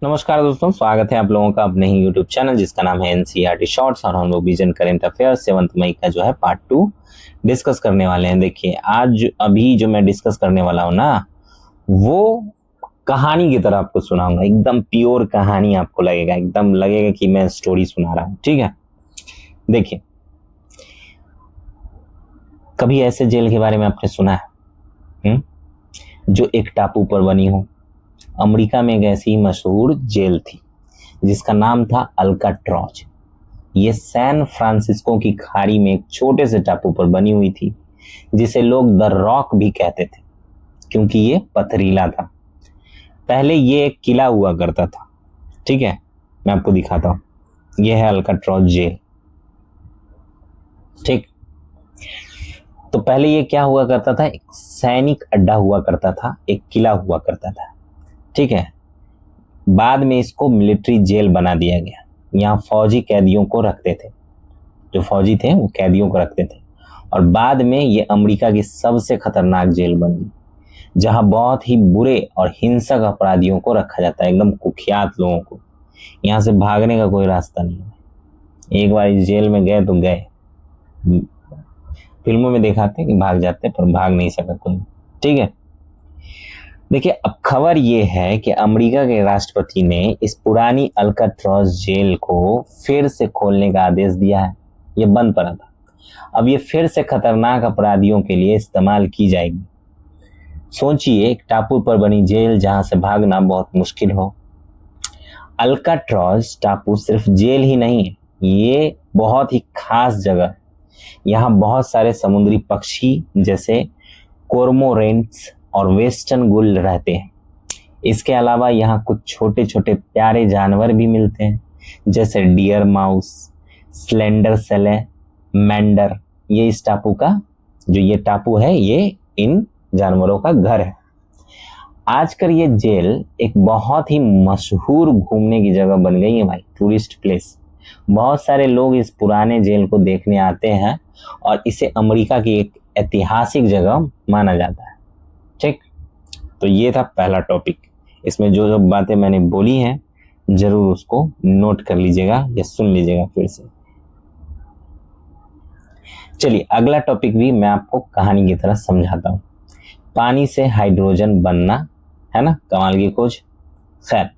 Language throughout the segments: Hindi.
नमस्कार दोस्तों, स्वागत है आप लोगों का अपने ही YouTube चैनल जिसका नाम है एनसीईआरटी शॉर्ट्स। और हम लोग विजन करंट अफेयर 7 मई का जो है पार्ट 2 डिस्कस करने वाले हैं। देखिए, आज अभी जो मैं डिस्कस करने वाला हूँ ना, वो कहानी की तरह आपको सुनाऊंगा। एकदम प्योर कहानी आपको लगेगा, एकदम लगेगा कि मैं स्टोरी सुना रहा हूँ। ठीक है, देखिए, कभी ऐसे जेल के बारे में आपने सुना है जो एक टापू पर बनी हो? अमेरिका में एक ऐसी मशहूर जेल थी जिसका नाम था अल्काट्रॉज। ये सैन फ्रांसिस्को की खाड़ी में एक छोटे से टापू पर बनी हुई थी, जिसे लोग द रॉक भी कहते थे क्योंकि ये पथरीला था। पहले ये एक किला हुआ करता था। ठीक है, मैं आपको दिखाता हूं। ये है अल्काट्रॉज जेल। ठीक, तो पहले ये क्या हुआ करता था? एक सैनिक अड्डा हुआ करता था, एक किला हुआ करता था। ठीक है, बाद में इसको मिलिट्री जेल बना दिया गया। यहाँ फौजी कैदियों को रखते थे, जो फौजी थे वो कैदियों को रखते थे। और बाद में ये अमेरिका की सबसे खतरनाक जेल बन गई, जहाँ बहुत ही बुरे और हिंसक अपराधियों को रखा जाता है, एकदम कुख्यात लोगों को। यहाँ से भागने का कोई रास्ता नहीं है। एक बार इस जेल में गए तो गए। फिल्मों में दिखाते हैं कि भाग जाते, पर भाग नहीं सका कोई। ठीक है, देखिए, अब खबर ये है कि अमेरिका के राष्ट्रपति ने इस पुरानी अल्काट्रॉज जेल को फिर से खोलने का आदेश दिया है। ये बंद पड़ा था, अब ये फिर से खतरनाक अपराधियों के लिए इस्तेमाल की जाएगी। सोचिए, एक टापू पर बनी जेल जहां से भागना बहुत मुश्किल हो। अल्काट्रॉज टापू सिर्फ जेल ही नहीं है, ये बहुत ही खास जगह है। यहाँ बहुत सारे समुद्री पक्षी जैसे कोरमोरेंट्स और वेस्टर्न गुल रहते हैं। इसके अलावा यहाँ कुछ छोटे छोटे प्यारे जानवर भी मिलते हैं, जैसे डियर माउस, स्लेंडर मैंडर। ये इस टापू का जो ये टापू है, ये इन जानवरों का घर है। आजकल ये जेल एक बहुत ही मशहूर घूमने की जगह बन गई है भाई, टूरिस्ट प्लेस। बहुत सारे लोग इस पुराने जेल को देखने आते हैं और इसे अमेरिका की एक ऐतिहासिक जगह माना जाता है। ठीक, तो ये था पहला टॉपिक। इसमें जो जो बातें मैंने बोली हैं जरूर उसको नोट कर लीजिएगा या सुन लीजिएगा फिर से। चलिए, अगला टॉपिक भी मैं आपको कहानी की तरह समझाता हूँ। पानी से हाइड्रोजन बनना, है ना, कमाल की खोज। खैर,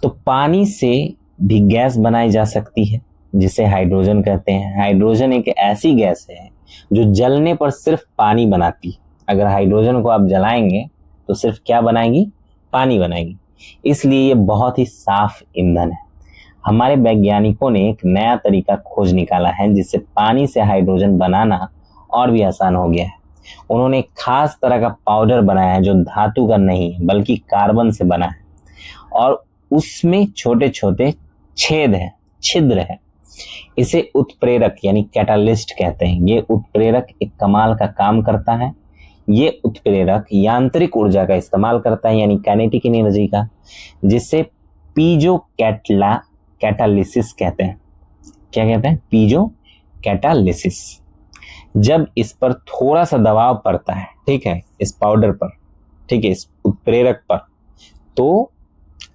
तो पानी से भी गैस बनाई जा सकती है जिसे हाइड्रोजन कहते हैं। हाइड्रोजन एक ऐसी गैस है जो जलने पर सिर्फ पानी बनाती है। अगर हाइड्रोजन को आप जलाएंगे तो सिर्फ क्या बनाएगी? पानी बनाएगी। इसलिए ये बहुत ही साफ ईंधन है। हमारे वैज्ञानिकों ने एक नया तरीका खोज निकाला है जिससे पानी से हाइड्रोजन बनाना और भी आसान हो गया है। उन्होंने एक खास तरह का पाउडर बनाया है जो धातु का नहीं है बल्कि कार्बन से बना है, और उसमें छोटे छोटे छिद्र है। इसे उत्प्रेरक यानी कैटालिस्ट कहते हैं। ये उत्प्रेरक एक कमाल का काम करता है। ये उत्प्रेरक यांत्रिक ऊर्जा का इस्तेमाल करता है, यानी काइनेटिक एनर्जी का, जिसे पीजो कैटालिसिस कहते हैं। क्या कहते हैं? Piezo catalysis. जब इस पर थोड़ा सा दबाव पड़ता है, ठीक है, इस पाउडर पर, ठीक है, इस उत्प्रेरक पर, तो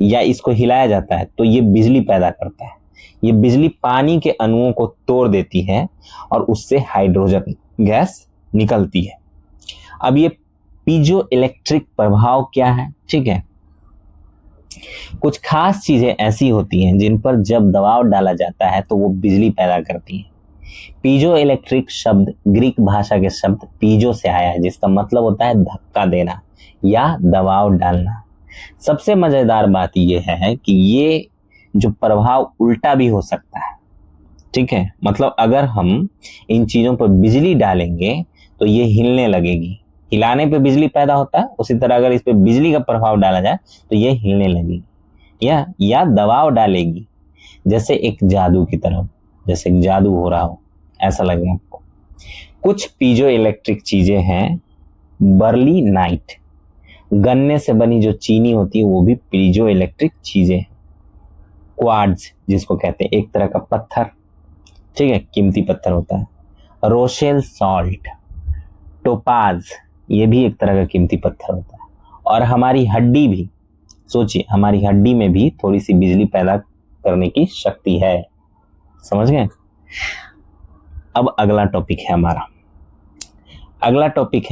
या इसको हिलाया जाता है तो ये बिजली पैदा करता है। ये बिजली पानी के अणुओं को तोड़ देती है और उससे हाइड्रोजन गैस निकलती है। अब ये पीजो इलेक्ट्रिक प्रभाव क्या है? ठीक है, कुछ खास चीजें ऐसी होती हैं जिन पर जब दबाव डाला जाता है तो वो बिजली पैदा करती हैं। पीजो इलेक्ट्रिक शब्द ग्रीक भाषा के शब्द पीजो से आया है, जिसका मतलब होता है धक्का देना या दबाव डालना। सबसे मजेदार बात यह है कि ये जो प्रभाव उल्टा भी हो सकता है। ठीक है, मतलब अगर हम इन चीजों पर बिजली डालेंगे तो ये हिलने लगेगी। हिलाने पे बिजली पैदा होता है, उसी तरह अगर इस पे बिजली का प्रभाव डाला जाए तो ये हिलने लगेगी या दबाव डालेगी, जैसे एक जादू की तरह, जैसे एक जादू हो रहा हो, ऐसा लगेगा आपको। कुछ पीजो इलेक्ट्रिक चीजें हैं। बर्ली नाइट, गन्ने से बनी जो चीनी होती है वो भी पीजो इलेक्ट्रिक चीजें हैं। क्वार्ट्ज जिसको कहते हैं, एक तरह का पत्थर, ठीक है, कीमती पत्थर होता है। रोशेल सॉल्ट, टोपाज, ये भी एक तरह का कीमती पत्थर होता है। और हमारी हड्डी भी सोचिए, हमारी हड्डी में भी थोड़ी सी बिजली पैदा करने की शक्ति है। समझ गए? अब अगला टॉपिक है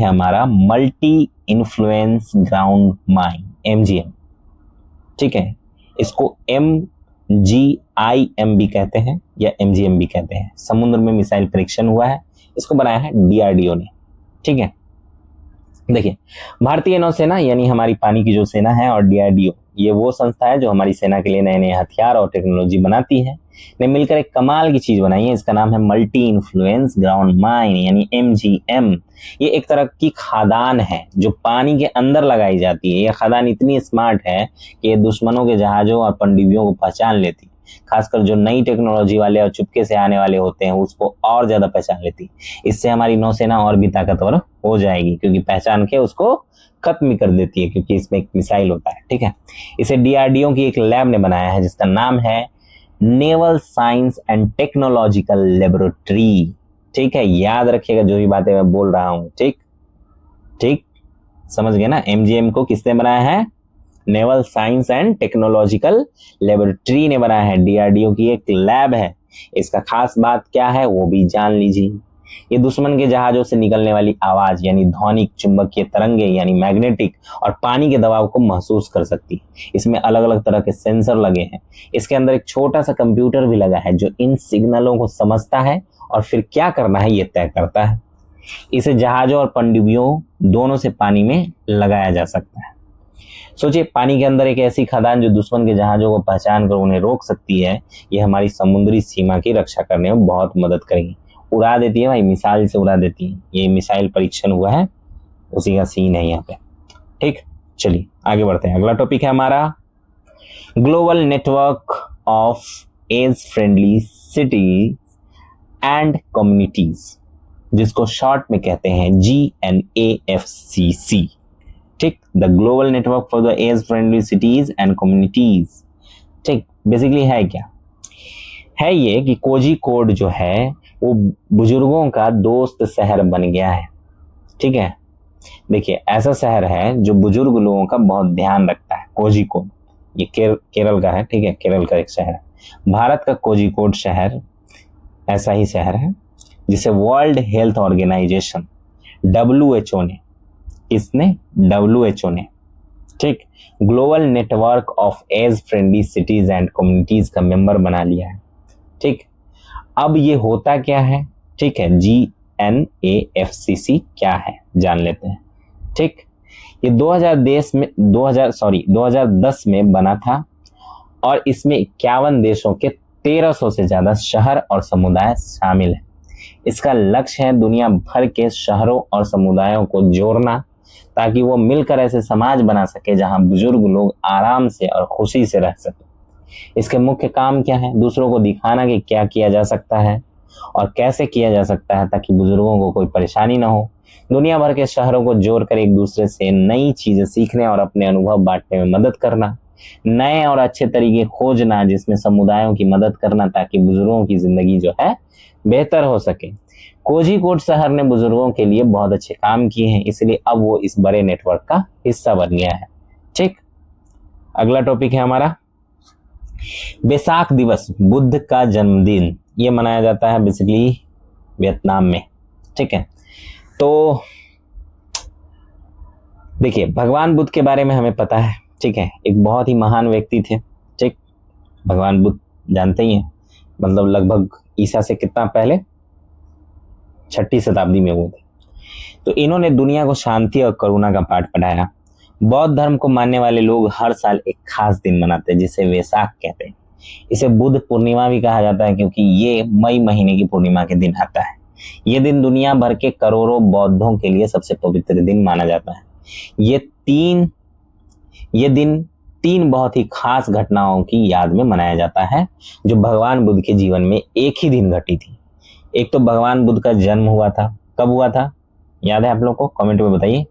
हमारा multi influence ground mine, MGM। ठीक है, इसको MGIM भी कहते हैं या MGM भी कहते हैं। समुद्र में मिसाइल परीक्षण हुआ है, इसको बनाया है DRDO ने। ठीक है, देखिए, भारतीय नौसेना यानी हमारी पानी की जो सेना है और DRDO, ये वो संस्था है जो हमारी सेना के लिए नए नए हथियार और टेक्नोलॉजी बनाती है, ने मिलकर एक कमाल की चीज बनाई है। इसका नाम है मल्टी इन्फ्लुएंस ग्राउंड माइन यानी MGM। ये एक तरह की खादान है जो पानी के अंदर लगाई जाती है। यह खादान इतनी स्मार्ट है कि ये दुश्मनों के जहाजों और पनडुब्बियों को पहचान लेती है। खासकर जो नई टेक्नोलॉजी वाले और चुपके से आने वाले होते हैं उसको और ज्यादा पहचान लेती। इससे हमारी नौसेना और भी ताकतवर हो जाएगी, क्योंकि पहचान के उसको खत्म कर देती है, क्योंकि इसमें एक मिसाइल होता है। ठीक है, इसे DRDO की एक लैब ने बनाया है जिसका नाम है naval science and technological laboratory. ठीक है, याद रखिएगा जो भी बातें मैं बोल रहा हूं। ठीक, समझ गए ना? MGM को किसने बनाया है? Naval science and technological laboratory ने बनाया है। DRDO की एक लैब है। इसका खास बात क्या है वो भी जान लीजिए। ये दुश्मन के जहाजों से निकलने वाली आवाज यानी ध्वनिक, चुंबकीय तरंगे यानी मैग्नेटिक और पानी के दबाव को महसूस कर सकती है। इसमें अलग अलग तरह के सेंसर लगे हैं। इसके अंदर एक छोटा सा कंप्यूटर भी लगा है जो इन सिग्नलों को समझता है और फिर क्या करना है ये तय करता है। इसे जहाजों और पनडुब्बियों दोनों से पानी में लगाया जा सकता है। सोचिए, पानी के अंदर एक ऐसी खदान जो दुश्मन के जहाजों को पहचान कर उन्हें रोक सकती है। ये हमारी समुद्री सीमा की रक्षा करने में बहुत मदद करेगी। उड़ा देती है भाई, मिसाइल से उड़ा देती है। ये मिसाइल परीक्षण हुआ है, उसी का सीन है यहाँ पे। ठीक, चलिए आगे बढ़ते हैं। अगला टॉपिक है हमारा global network of age friendly cities and communities, जिसको शॉर्ट में कहते हैं GNAFCC। ठीक, the global network for the age friendly cities and communities. ठीक, बेसिकली है क्या है ये कि कोझिकोड जो है वो बुजुर्गों का दोस्त शहर बन गया है। ठीक है, देखिए, ऐसा शहर है जो बुजुर्ग लोगों का बहुत ध्यान रखता है। कोझिकोड ये केरल का है। ठीक है, केरल का एक शहर है। भारत का कोझिकोड शहर ऐसा ही शहर है जिसे वर्ल्ड हेल्थ ऑर्गेनाइजेशन WHO ने, इसने WHO ने, ठीक, global network of age friendly cities and communities का मेंबर बना लिया है। ठीक, अब ये होता क्या है? ठीक है, GNAFCC क्या है जान लेते हैं। ठीक, ये 2010 में बना था और इसमें 51 देशों के 1300 से ज्यादा शहर और समुदाय शामिल हैं। इसका लक्ष्य है दुनिया भर के शहरों और समुदायों को जोड़ना, ताकि वो मिलकर ऐसे समाज बना सके जहां बुजुर्ग लोग आराम से और खुशी से रह सके। इसके मुख्य काम क्या है? दूसरों को दिखाना कि क्या किया जा सकता है और कैसे किया जा सकता है ताकि बुजुर्गों को कोई परेशानी ना हो। दुनिया भर के शहरों को जोड़कर एक दूसरे से नई चीजें सीखने और अपने अनुभव बांटने में मदद करना, नए और अच्छे तरीके खोजना जिसमें समुदायों की मदद करना ताकि बुजुर्गों की जिंदगी जो है बेहतर हो सके। कोझिकोड शहर ने बुजुर्गों के लिए बहुत अच्छे काम किए हैं, इसलिए अब वो इस बड़े नेटवर्क का हिस्सा बन गया है। ठीक, अगला टॉपिक है हमारा बैसाख दिवस, बुद्ध का जन्मदिन। ये मनाया जाता है बेसिकली वियतनाम में। ठीक है, तो देखिए, भगवान बुद्ध के बारे में हमें पता है। ठीक है, एक बहुत ही महान व्यक्ति थे। ठीक, भगवान बुद्ध जानते ही हैं, मतलब लगभग ईसा से कितना पहले, 6वीं शताब्दी में हुए थे। तो इन्होंने दुनिया को शांति और करुणा का पाठ पढ़ाया। बौद्ध धर्म को मानने वाले लोग हर साल एक खास दिन मनाते हैं जिसे वैसाख कहते हैं। इसे बुद्ध पूर्णिमा भी कहा जाता है क्योंकि ये मई महीने की पूर्णिमा के दिन आता है। ये दिन दुनिया भर के करोड़ों बौद्धों के लिए सबसे पवित्र दिन माना जाता है। ये दिन तीन बहुत ही खास घटनाओं की याद में मनाया जाता है जो भगवान बुद्ध के जीवन में एक ही दिन घटी थी। एक तो भगवान बुद्ध का जन्म हुआ था। कब हुआ था? याद है आप लोग को? कमेंट में बताइए।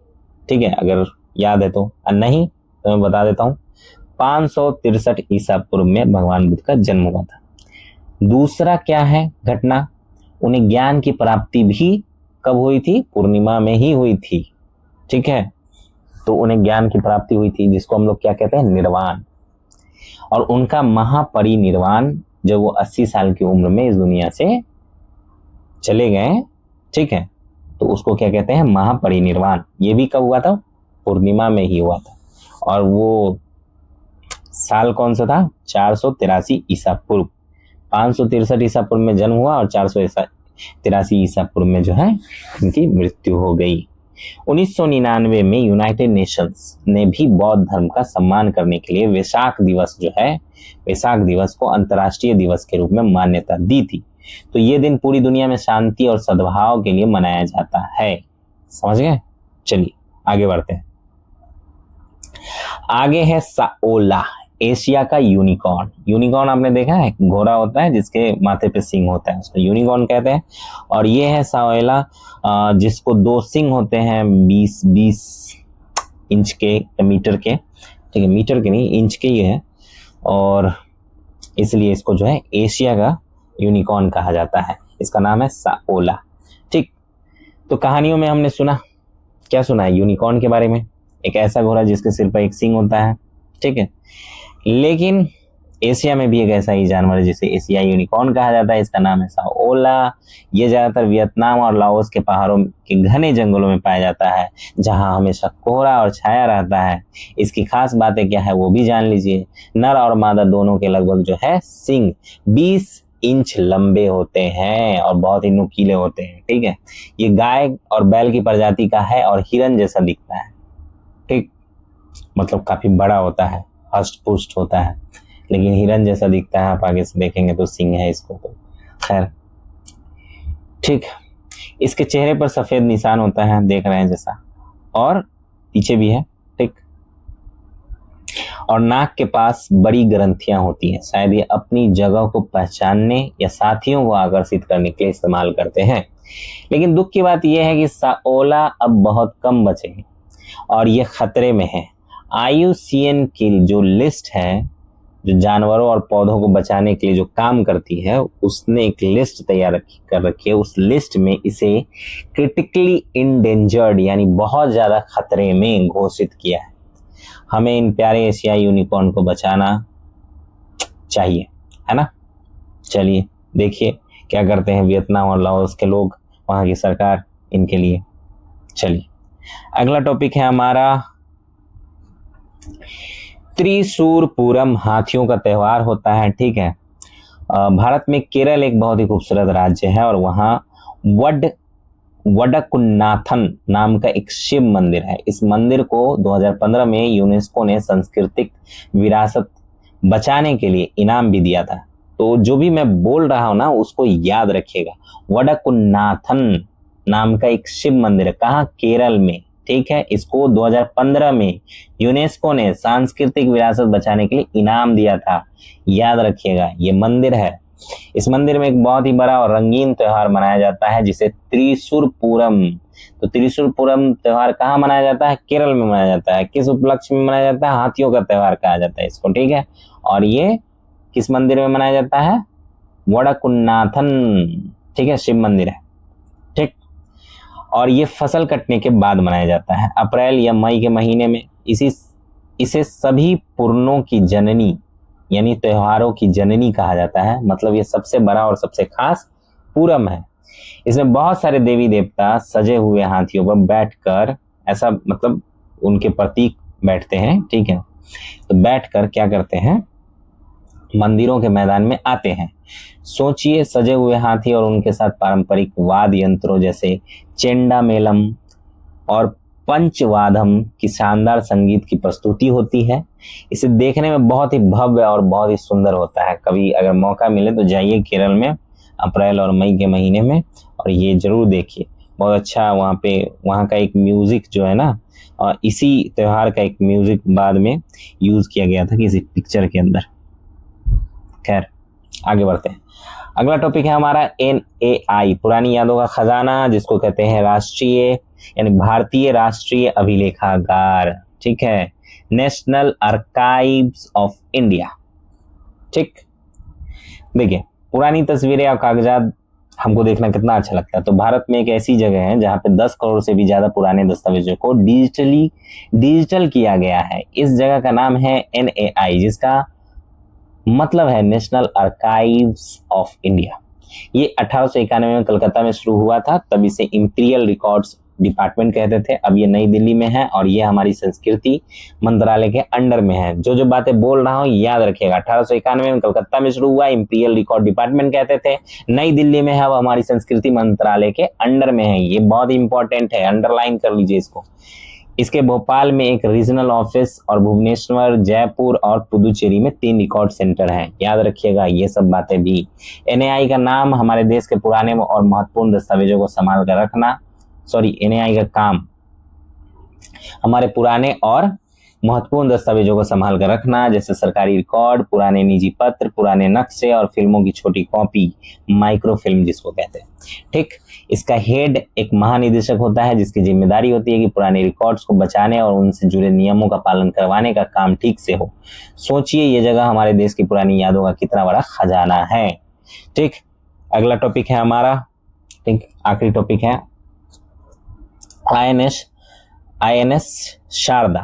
ठीक है, अगर याद है तो, और नहीं तो मैं बता देता हूँ। 563 ईसा पूर्व में भगवान बुद्ध का जन्म हुआ था। दूसरा क्या है घटना? उन्हें ज्ञान की प्राप्ति भी कब हुई थी? पूर्णिमा में ही हुई थी। ठीक है, तो उन्हें ज्ञान की प्राप्ति हुई थी, जिसको हम लोग क्या कहते हैं, निर्वाण। और उनका महापरिनिर्वाण जब वो 80 साल की उम्र में इस दुनिया से चले गए, ठीक है, तो उसको क्या कहते हैं, महापरिनिर्वाण। ये भी कब हुआ था, पूर्णिमा में ही हुआ था। और वो साल कौन सा था, 483 ईसा पूर्व। 563 ईसा पूर्व में जन्म हुआ और 483 ईसा पूर्व में जो है इनकी मृत्यु हो गई। 1999 में यूनाइटेड नेशंस ने भी बौद्ध धर्म का सम्मान करने के लिए वैशाख दिवस जो है, वैशाख दिवस को अंतर्राष्ट्रीय दिवस के रूप में मान्यता दी थी। तो ये दिन पूरी दुनिया में शांति और सद्भाव के लिए मनाया जाता है। समझ गए? चलिए आगे बढ़ते हैं। आगे है साओला, एशिया का यूनिकॉर्न। यूनिकॉर्न आपने देखा है, घोड़ा होता है जिसके माथे पे सिंग होता है, उसको यूनिकॉर्न कहते हैं। और ये है साओला, जिसको 2 सिंग होते हैं, 20 इंच के, मीटर के, ठीक है, मीटर के नहीं, इंच के ही है, और इसलिए इसको जो है एशिया का यूनिकॉर्न कहा जाता है। इसका नाम है साओला। ठीक, तो कहानियों में हमने सुना, क्या सुना है यूनिकॉर्न के बारे में, एक ऐसा घोड़ा जिसके सिर पर एक सिंग होता है, ठीक है। लेकिन एशिया में भी एक ऐसा ही जानवर है जिसे एशिया यूनिकॉर्न कहा जाता है, इसका नाम है साओला। ये ज्यादातर वियतनाम और लाओस के पहाड़ों के घने जंगलों में पाया जाता है, जहां हमेशा कोहरा और छाया रहता है। इसकी खास बातें क्या है वो भी जान लीजिए। नर और मादा दोनों के लगभग जो है सिंग 20 इंच लंबे होते हैं और बहुत ही नुकीले होते हैं, ठीक है। ये गाय और बैल की प्रजाति का है और हिरन जैसा दिखता है, ठीक, मतलब काफी बड़ा होता है, हष्ट पुष्ट होता है, लेकिन हिरन जैसा दिखता है। आप आगे से देखेंगे तो सिंग है इसको, तो खैर ठीक। इसके चेहरे पर सफेद निशान होता है, देख रहे हैं जैसा, और पीछे भी है, ठीक। और नाक के पास बड़ी ग्रंथियां होती हैं, शायद ये अपनी जगह को पहचानने या साथियों को आकर्षित करने के लिए इस्तेमाल करते हैं। लेकिन दुख की बात यह है कि साओला अब बहुत कम बचे हैं और ये खतरे में है। IUCN की जो लिस्ट है, जो जानवरों और पौधों को बचाने के लिए जो काम करती है, उसने एक लिस्ट तैयार कर रखी है। उस लिस्ट में इसे क्रिटिकली इंडेंजर्ड यानी बहुत ज्यादा खतरे में घोषित किया है। हमें इन प्यारे एशियाई यूनिकॉर्न को बचाना चाहिए, है ना। चलिए देखिए क्या करते हैं वियतनाम और लाओस के लोग, वहां की सरकार इनके लिए। चलिए अगला टॉपिक है हमारा त्रिशूरपूरम, हाथियों का त्योहार होता है, ठीक है। भारत में केरल एक बहुत ही खूबसूरत राज्य है और वहाँ वडकुन्नाथन नाम का एक शिव मंदिर है। इस मंदिर को 2015 में यूनेस्को ने सांस्कृतिक विरासत बचाने के लिए इनाम भी दिया था। तो जो भी मैं बोल रहा हूं ना उसको याद रखिएगा। वडकुन्नाथन नाम का एक शिव मंदिर है, कहाँ, केरल में, ठीक है। इसको 2015 में यूनेस्को ने सांस्कृतिक विरासत बचाने के लिए इनाम दिया था, याद रखिएगा। ये मंदिर है। इस मंदिर में एक बहुत ही बड़ा और रंगीन त्योहार मनाया जाता है जिसे त्रिशूरपूरम। तो त्रिशूरपूरम त्योहार कहाँ मनाया जाता है, केरल में मनाया जाता है। किस उपलक्ष्य में मनाया जाता है, हाथियों का त्योहार कहा जाता है इसको, ठीक है। और ये किस मंदिर में मनाया जाता है, वडकुन्नाथन, ठीक है, शिव मंदिर है, ठीक। और ये फसल कटने के बाद मनाया जाता है, अप्रैल या मई के महीने में। इसे सभी पूर्णों की जननी यानी त्योहारों की जननी कहा जाता है। मतलब ये सबसे बड़ा और सबसे खास पूरम है। इसमें बहुत सारे देवी देवता सजे हुए हाथियों पर बैठकर, ऐसा मतलब उनके प्रतीक बैठते हैं, ठीक है। तो बैठकर क्या करते हैं, मंदिरों के मैदान में आते हैं। सोचिए, सजे हुए हाथी और उनके साथ पारंपरिक वाद्य यंत्रों जैसे चेंडा मेलम और पंचवादम की शानदार संगीत की प्रस्तुति होती है। इसे देखने में बहुत ही भव्य और बहुत ही सुंदर होता है। कभी अगर मौका मिले तो जाइए केरल में अप्रैल और मई के महीने में और ये जरूर देखिए, बहुत अच्छा। वहाँ का एक म्यूजिक जो है ना, और इसी त्योहार का एक म्यूजिक बाद में यूज किया गया था किसी पिक्चर के अंदर। खैर आगे बढ़ते हैं। अगला टॉपिक है हमारा NAI, पुरानी यादों का खजाना, जिसको कहते हैं राष्ट्रीय यानी भारतीय राष्ट्रीय अभिलेखागार, ठीक है, नेशनल आर्काइव्स ऑफ इंडिया, ठीक। देखिए पुरानी तस्वीरें और कागजात हमको देखना कितना अच्छा लगता है। तो भारत में एक ऐसी जगह है जहाँ पे 10 करोड़ से भी ज्यादा पुराने दस्तावेजों को डिजिटल किया गया है। इस जगह का नाम है NAI, जिसका मतलब है नेशनल आर्काइव्स ऑफ इंडिया। ये 1891 में कलकत्ता में शुरू हुआ था, तब इसे इंपीरियल रिकॉर्ड्स डिपार्टमेंट कहते थे। अब ये नई दिल्ली में है और ये हमारी संस्कृति मंत्रालय के अंडर में है। जो जो बातें बोल रहा हूँ याद रखिएगा। 1891 में कलकत्ता में शुरू हुआ, इंपीरियल रिकॉर्ड डिपार्टमेंट कहते थे, नई दिल्ली में है, अब हमारी संस्कृति मंत्रालय के अंडर में है। ये बहुत इंपॉर्टेंट है, अंडरलाइन कर लीजिए इसको। इसके भोपाल में एक रीजनल ऑफिस और भुवनेश्वर, जयपुर और पुदुचेरी में 3 रिकॉर्ड सेंटर हैं। याद रखिएगा ये सब बातें भी। NAI का नाम हमारे देश के पुराने और महत्वपूर्ण दस्तावेजों को संभाल कर रखना, NAI का काम हमारे पुराने और महत्वपूर्ण दस्तावेजों को संभाल कर रखना, जैसे सरकारी रिकॉर्ड, पुराने निजी पत्र, पुराने नक्शे और फिल्मों की छोटी कॉपी, माइक्रोफिल्म जिसको कहते हैं। ठीक, इसका हेड एक महानिदेशक होता है, जिसकी जिम्मेदारी होती है कि पुराने रिकॉर्ड्स को बचाने और उनसे जुड़े नियमों का पालन करवाने का काम ठीक से हो। सोचिए ये जगह हमारे देश की पुरानी यादों का कितना बड़ा खजाना है। ठीक, अगला टॉपिक है हमारा, ठीक, आखिरी टॉपिक है INS शारदा,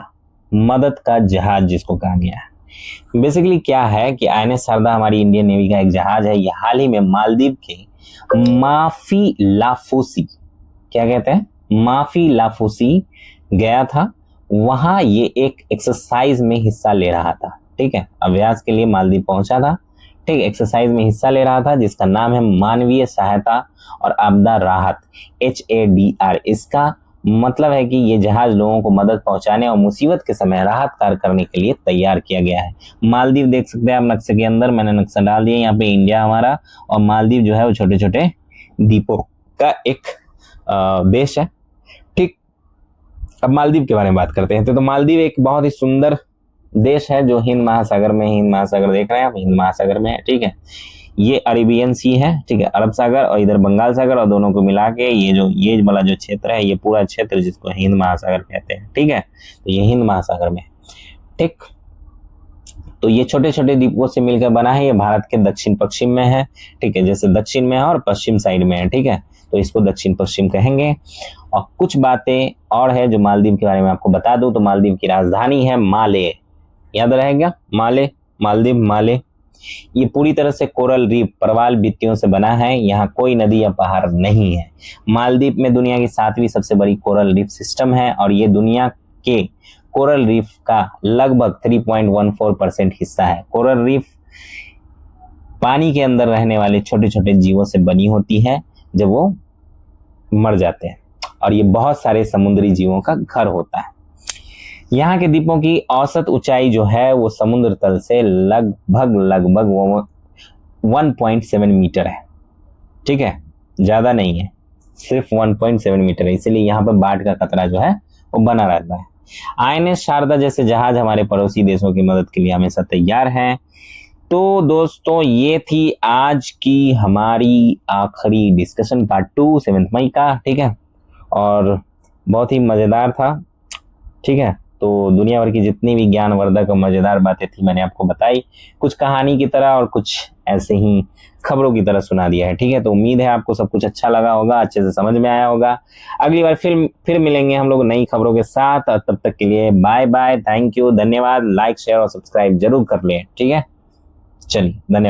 मदद का जहाज जिसको कहा गया है। बेसिकली क्या है कि INS शारदा हमारी इंडियन नेवी का एक जहाज है। ये हाल ही में मालदीव के माफी लाफूसी, क्या कहते हैं, माफी लाफूसी गया था। वहां ये एक एक्सरसाइज में हिस्सा ले रहा था। ठीक है, अभ्यास के लिए मालदीव पहुंचा था। ठीक, एक्सरसाइज में हिस्सा ले रहा था जिसका नाम है मानवीय सहायता और आपदा राहत, HADR। इसका मतलब है कि ये जहाज लोगों को मदद पहुंचाने और मुसीबत के समय राहत कार्य करने के लिए तैयार किया गया है। मालदीव देख सकते हैं आप नक्शे के अंदर, मैंने नक्शा डाल दिया। यहाँ पे इंडिया हमारा, और मालदीव जो है वो छोटे छोटे द्वीपों का एक देश है। ठीक, अब मालदीव के बारे में बात करते हैं। तो मालदीव एक बहुत ही सुंदर देश है जो हिंद महासागर में, हिंद महासागर देख रहे हैं आप, हिंद महासागर में है। ठीक है, ये अरेबियन सी है, ठीक है, अरब सागर, और इधर बंगाल सागर, और दोनों को मिला के ये वाला जो क्षेत्र है, ये पूरा क्षेत्र जिसको हिंद महासागर कहते हैं। ठीक है, तो ये हिंद महासागर में। ठीक, तो ये छोटे छोटे द्वीपों से मिलकर बना है। ये भारत के दक्षिण पश्चिम में है। ठीक है, जैसे दक्षिण में है और पश्चिम साइड में है। ठीक है, तो इसको दक्षिण पश्चिम कहेंगे। और कुछ बातें और है जो मालदीव के बारे में आपको बता दूं, तो मालदीव की राजधानी है माले। याद रहेगा, माले, मालदीव, माले। ये पूरी तरह से कोरल रीफ, प्रवाल भित्तियों से बना है। यहाँ कोई नदी या पहाड़ नहीं है। मालदीव में दुनिया की 7वीं सबसे बड़ी कोरल रीफ सिस्टम है, और ये दुनिया के कोरल रीफ का लगभग 3.14% हिस्सा है। कोरल रीफ पानी के अंदर रहने वाले छोटे छोटे जीवों से बनी होती है जब वो मर जाते हैं, और ये बहुत सारे समुद्री जीवों का घर होता है। यहाँ के द्वीपों की औसत ऊंचाई जो है वो समुद्र तल से लगभग 1.7 मीटर है। ठीक है, ज्यादा नहीं है, सिर्फ 1.7 मीटर है। इसलिए यहाँ पर बाढ़ का खतरा जो है वो बना रहता है। INS शारदा जैसे जहाज हमारे पड़ोसी देशों की मदद के लिए हमेशा तैयार हैं। तो दोस्तों ये थी आज की हमारी आखिरी डिस्कशन, पार्ट 2 7 मई का। ठीक है, और बहुत ही मजेदार था। ठीक है, तो दुनिया भर की जितनी भी ज्ञानवर्धक और मजेदार बातें थी मैंने आपको बताई, कुछ कहानी की तरह और कुछ ऐसे ही खबरों की तरह सुना दिया है। ठीक है, तो उम्मीद है आपको सब कुछ अच्छा लगा होगा, अच्छे से समझ में आया होगा। अगली बार फिर मिलेंगे हम लोग नई खबरों के साथ, और तब तक के लिए बाय बाय, थैंक यू, धन्यवाद। लाइक, शेयर और सब्सक्राइब जरूर कर लें। ठीक है, चलिए, धन्यवाद।